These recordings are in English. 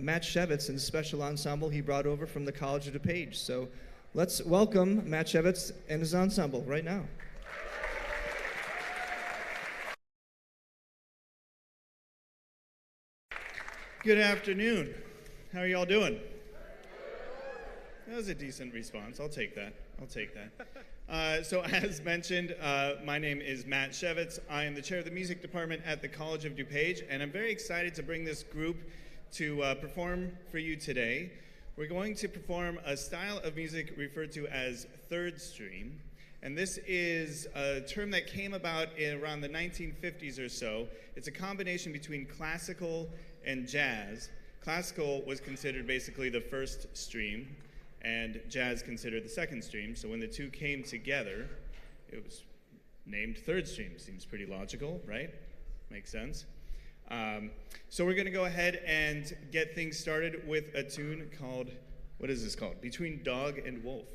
Matt Shevitz and special ensemble he brought over from the College of DuPage. So let's welcome Matt Shevitz and his ensemble right now. Good afternoon. How are y'all doing? That was a decent response. I'll take that. So as mentioned, my name is Matt Shevitz. I am the chair of the music department at the College of DuPage, and I'm very excited to bring this group to perform for you today. We're going to perform a style of music referred to as third stream, and this is a term that came about around the 1950s or so. It's a combination between classical and jazz. Classical was considered basically the first stream, and jazz considered the second stream. So when the two came together, it was named third stream. Seems pretty logical, right? Makes sense. So we're going to go ahead and get things started with a tune called, what is this called? Between Dog and Wolf.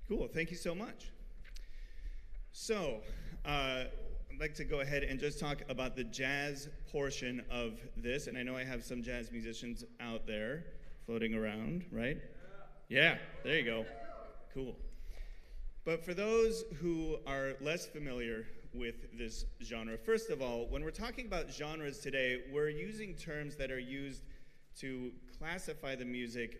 Cool, thank you so much. So, I'd like to go ahead and just talk about the jazz portion of this, and I know I have some jazz musicians out there floating around, right? Yeah, there you go. Cool. But for those who are less familiar with this genre, first of all, when we're talking about genres today, we're using terms that are used to classify the music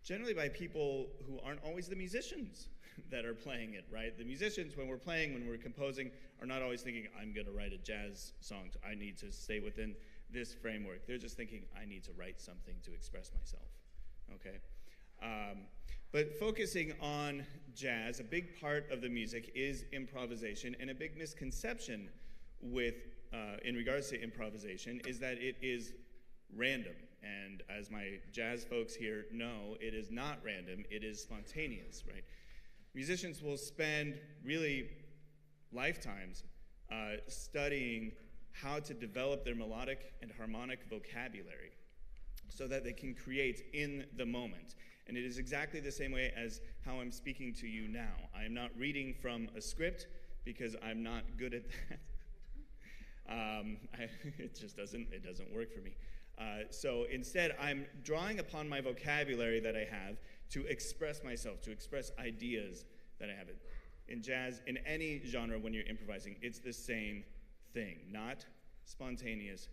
generally by people who aren't always the musicians that are playing it, right? The musicians, when we're playing, when we're composing, are not always thinking, I'm gonna write a jazz song, I need to stay within this framework. They're just thinking, I need to write something to express myself, okay? But focusing on jazz, a big part of the music is improvisation, and a big misconception in regards to improvisation is that it is random. And as my jazz folks here know, it is not random, it is spontaneous, right? Musicians will spend really lifetimes studying how to develop their melodic and harmonic vocabulary so that they can create in the moment. And it is exactly the same way as how I'm speaking to you now. I am not reading from a script because I'm not good at that. It doesn't work for me. So instead, I'm drawing upon my vocabulary that I have to express myself, to express ideas that I have. In jazz, in any genre, when you're improvising, it's the same thing. Not spontaneous,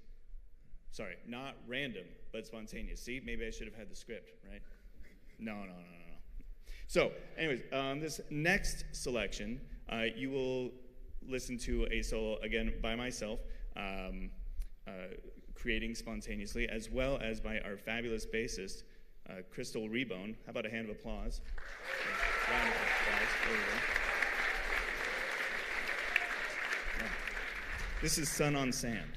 not random, but spontaneous. See, maybe I should have had the script, right? No. So, anyways, this next selection, you will listen to a solo, again, by myself, creating spontaneously, as well as by our fabulous bassist, Crystal Rebone. How about a hand of applause? Round of applause. There we go. Yeah. This is Sun on Sand.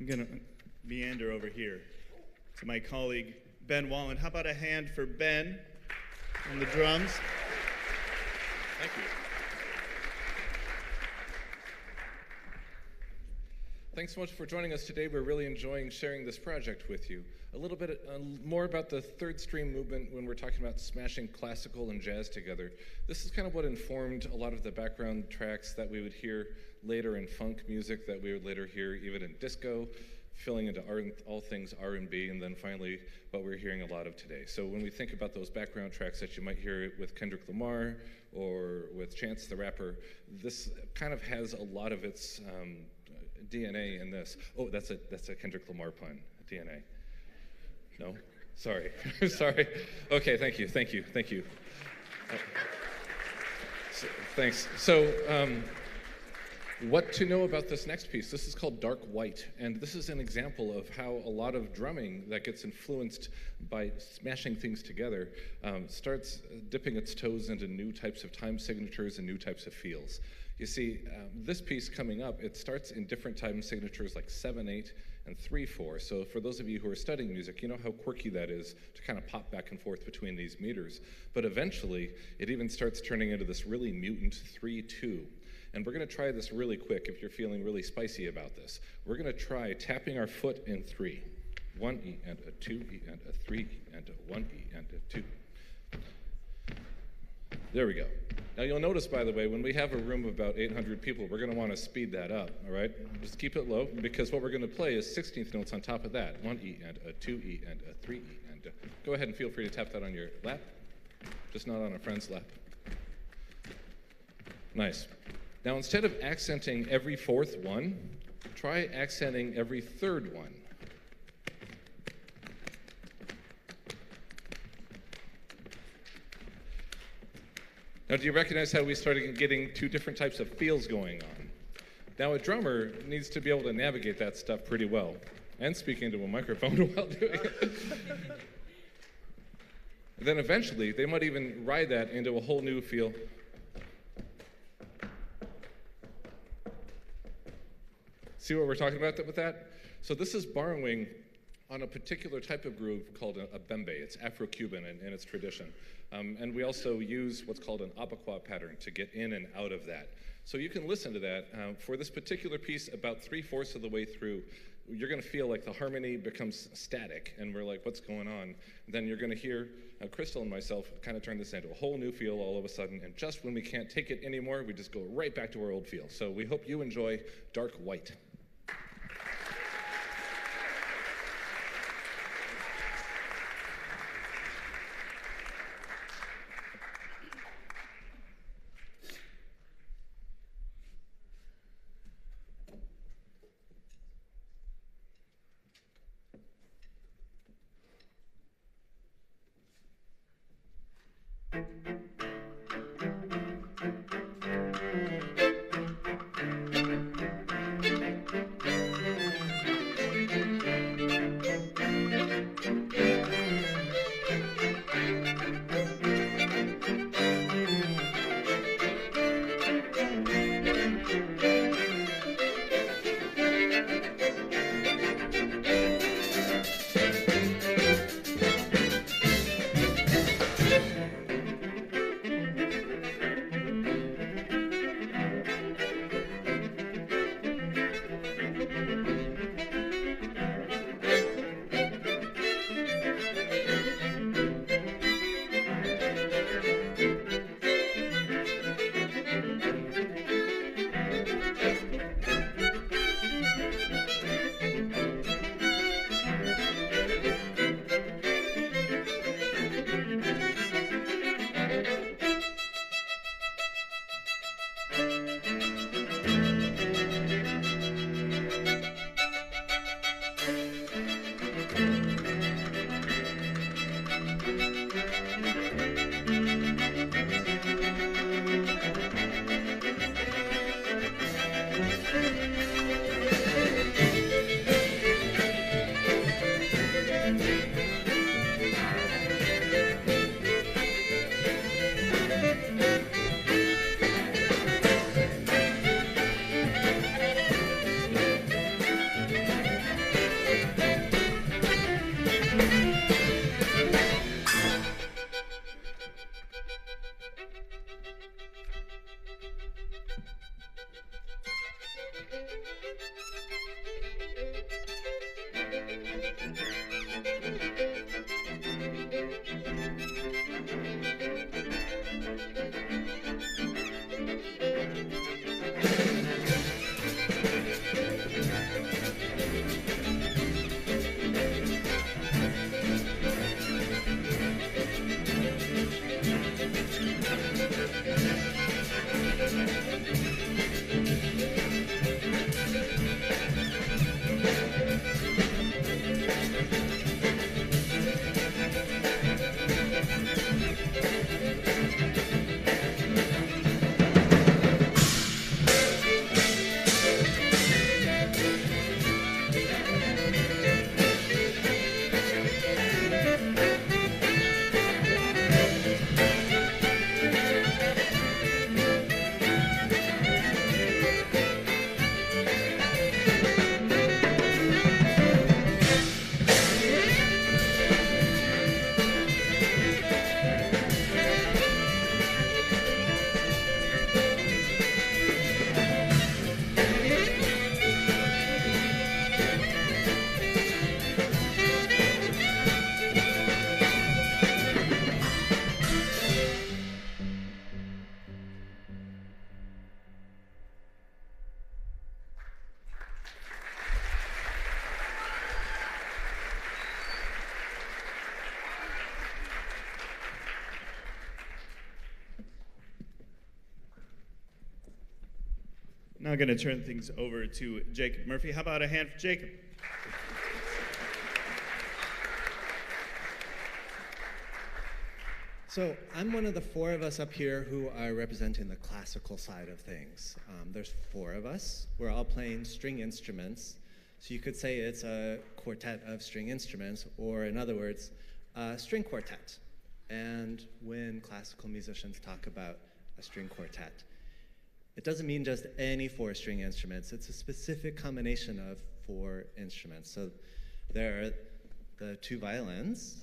going to meander over here to my colleague, Ben Wallen. How about a hand for Ben on the drums? Thank you. Thanks so much for joining us today. We're really enjoying sharing this project with you. A little bit more about the third stream movement when we're talking about smashing classical and jazz together. This is kind of what informed a lot of the background tracks that we would hear later in funk music, that we would later hear even in disco, filling into all things R&B, and then finally what we're hearing a lot of today. So when we think about those background tracks that you might hear with Kendrick Lamar or with Chance the Rapper, this kind of has a lot of its DNA in this. Oh, that's a Kendrick Lamar pun, DNA. No? Sorry. Sorry. Okay, thank you. Thanks. So, what to know about this next piece? This is called Dark White, and this is an example of how a lot of drumming that gets influenced by smashing things together starts dipping its toes into new types of time signatures and new types of feels. You see, this piece coming up, it starts in different time signatures like 7/8 and 3/4. So for those of you who are studying music, you know how quirky that is to kind of pop back and forth between these meters. But eventually, it even starts turning into this really mutant 3/2. And we're going to try this really quick if you're feeling really spicy about this. We're going to try tapping our foot in 3. 1 E and a 2 E and a 3 E and a 1 E and a 2. There we go. Now you'll notice, by the way, when we have a room of about 800 people, we're going to want to speed that up, all right? Just keep it low, because what we're going to play is 16th notes on top of that. 1 E and a 2 E and a 3 E and a... Go ahead and feel free to tap that on your lap, just not on a friend's lap. Nice. Now instead of accenting every fourth one, try accenting every third one. Now, do you recognize how we started getting two different types of feels going on? Now, a drummer needs to be able to navigate that stuff pretty well, and speak into a microphone while doing it. Then eventually, they might even ride that into a whole new feel. See what we're talking about with that? So this is borrowing on a particular type of groove called a bembe. It's Afro-Cuban in its tradition. And we also use what's called an abaquois pattern to get in and out of that. So you can listen to that. For this particular piece, about 3/4 of the way through, you're going to feel like the harmony becomes static, and we're like, what's going on? And then you're going to hear Crystal and myself kind of turn this into a whole new feel all of a sudden, and just when we can't take it anymore, we just go right back to our old feel. So we hope you enjoy Dark White. Now I'm going to turn things over to Jacob Murphy. How about a hand for Jacob? So I'm one of the four of us up here who are representing the classical side of things. There's four of us. We're all playing string instruments. So you could say it's a quartet of string instruments, or in other words, a string quartet. And when classical musicians talk about a string quartet, it doesn't mean just any four string instruments. It's a specific combination of four instruments. So there are the two violins,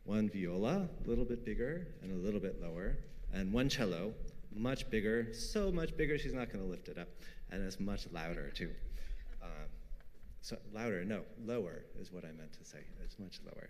one viola, a little bit bigger and a little bit lower, and one cello, much bigger, so much bigger she's not going to lift it up, and it's much louder too. So louder, no, lower is what I meant to say. It's much lower.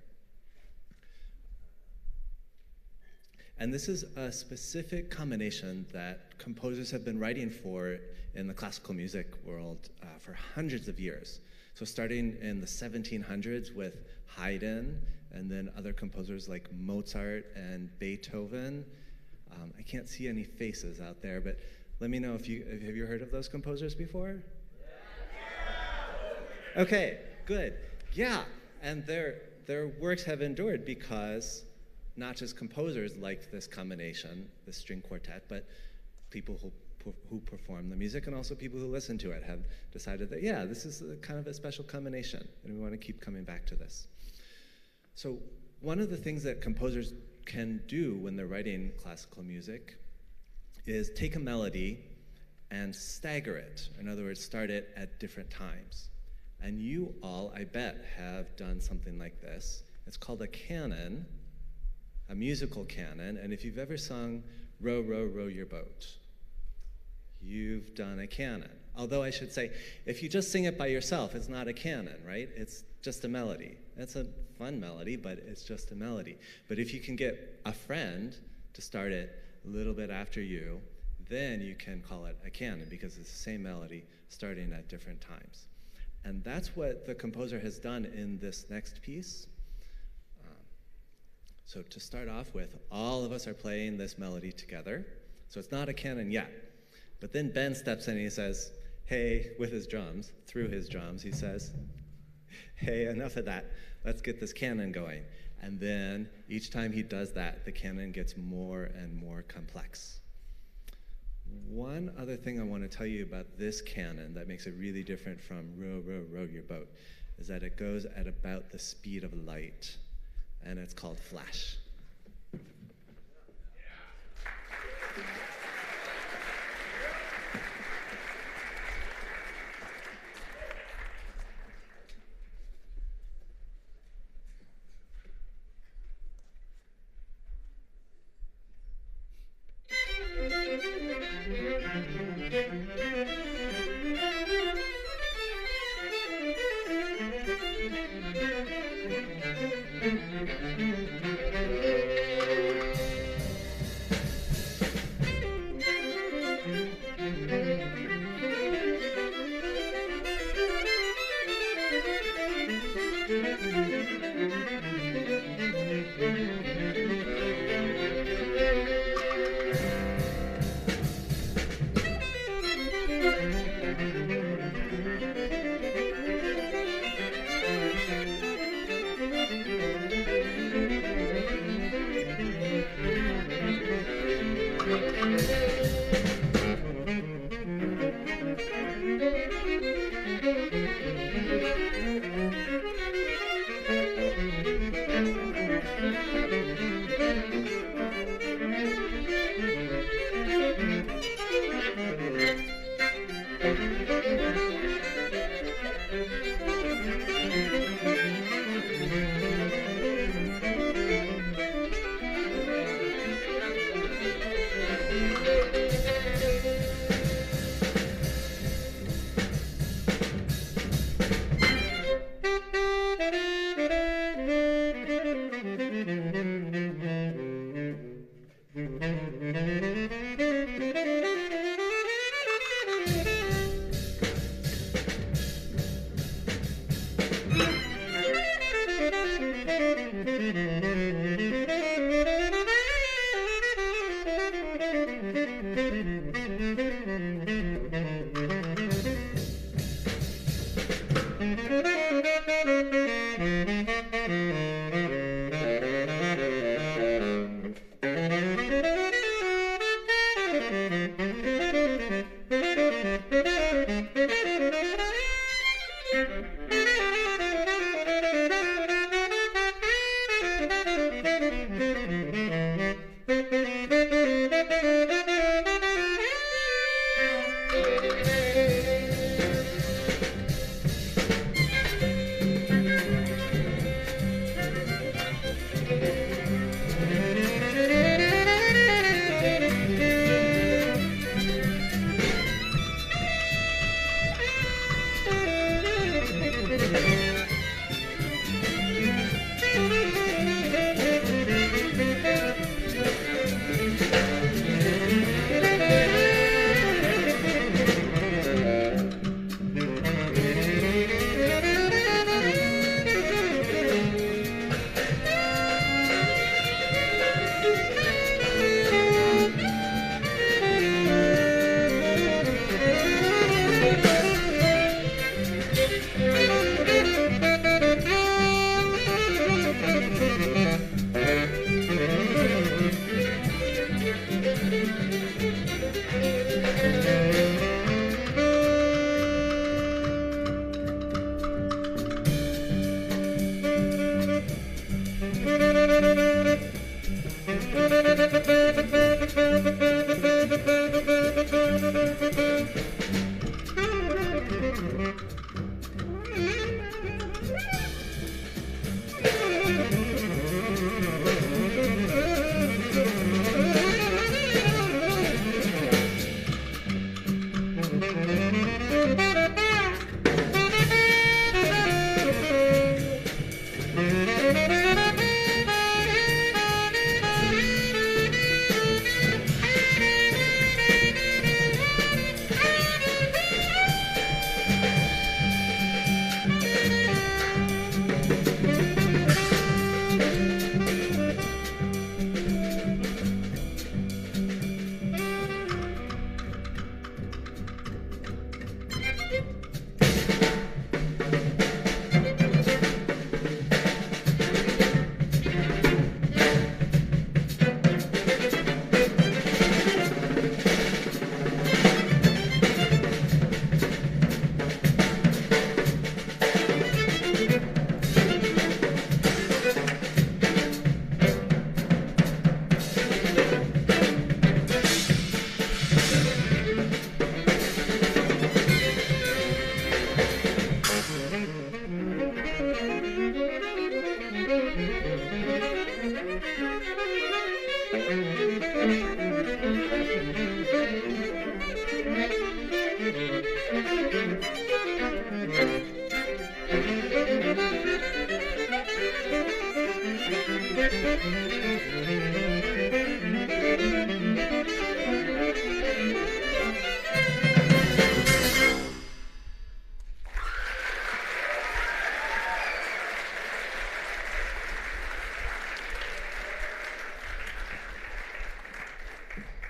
And this is a specific combination that composers have been writing for in the classical music world for hundreds of years. So starting in the 1700s with Haydn, and then other composers like Mozart and Beethoven. I can't see any faces out there, but let me know if have you heard of those composers before? Okay, good. Yeah, and their works have endured because not just composers liked this combination, this string quartet, but people who perform the music and also people who listen to it have decided that, yeah, this is kind of a special combination, and we want to keep coming back to this. So one of the things that composers can do when they're writing classical music is take a melody and stagger it. In other words, start it at different times. And you all, I bet, have done something like this. It's called a canon, a musical canon, and if you've ever sung Row, Row, Row Your Boat, you've done a canon. Although I should say, if you just sing it by yourself, it's not a canon, right? It's just a melody. It's a fun melody, but it's just a melody. But if you can get a friend to start it a little bit after you, then you can call it a canon because it's the same melody starting at different times. And that's what the composer has done in this next piece. So to start off with, all of us are playing this melody together. So it's not a canon yet. But then Ben steps in and he says, hey, with his drums, through his drums, he says, hey, enough of that. Let's get this canon going. And then each time he does that, the canon gets more and more complex. One other thing I want to tell you about this canon that makes it really different from Row, Row, Row Your Boat is that it goes at about the speed of light, and it's called flash.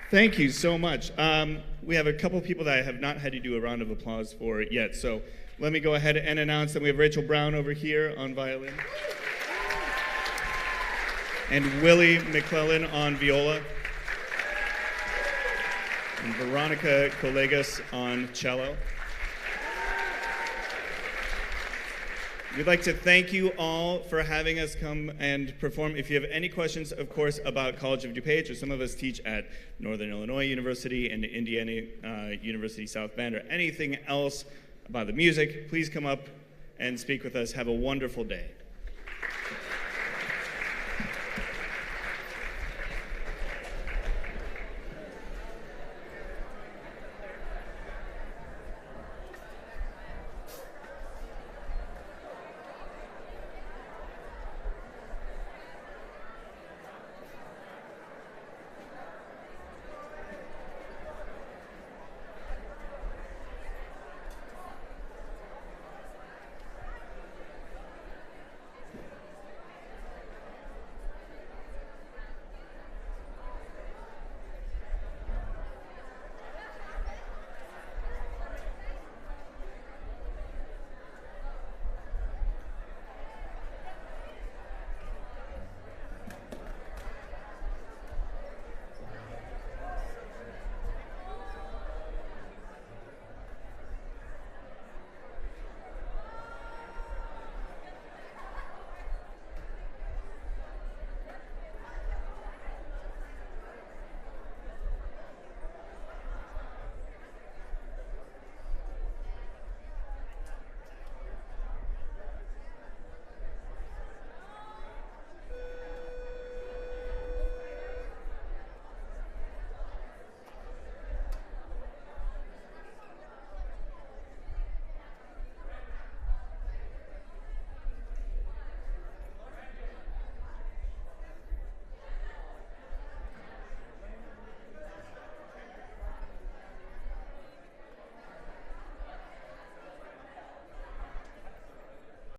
Thank you so much. We have a couple people that I have not had to do a round of applause for yet, so let me go ahead and announce that we have Rachel Brown over here on violin, and Willie McClellan on viola, and Veronica Colegas on cello. We'd like to thank you all for having us come and perform. If you have any questions, of course, about College of DuPage, or some of us teach at Northern Illinois University and Indiana University South Bend, or anything else about the music, please come up and speak with us. Have a wonderful day.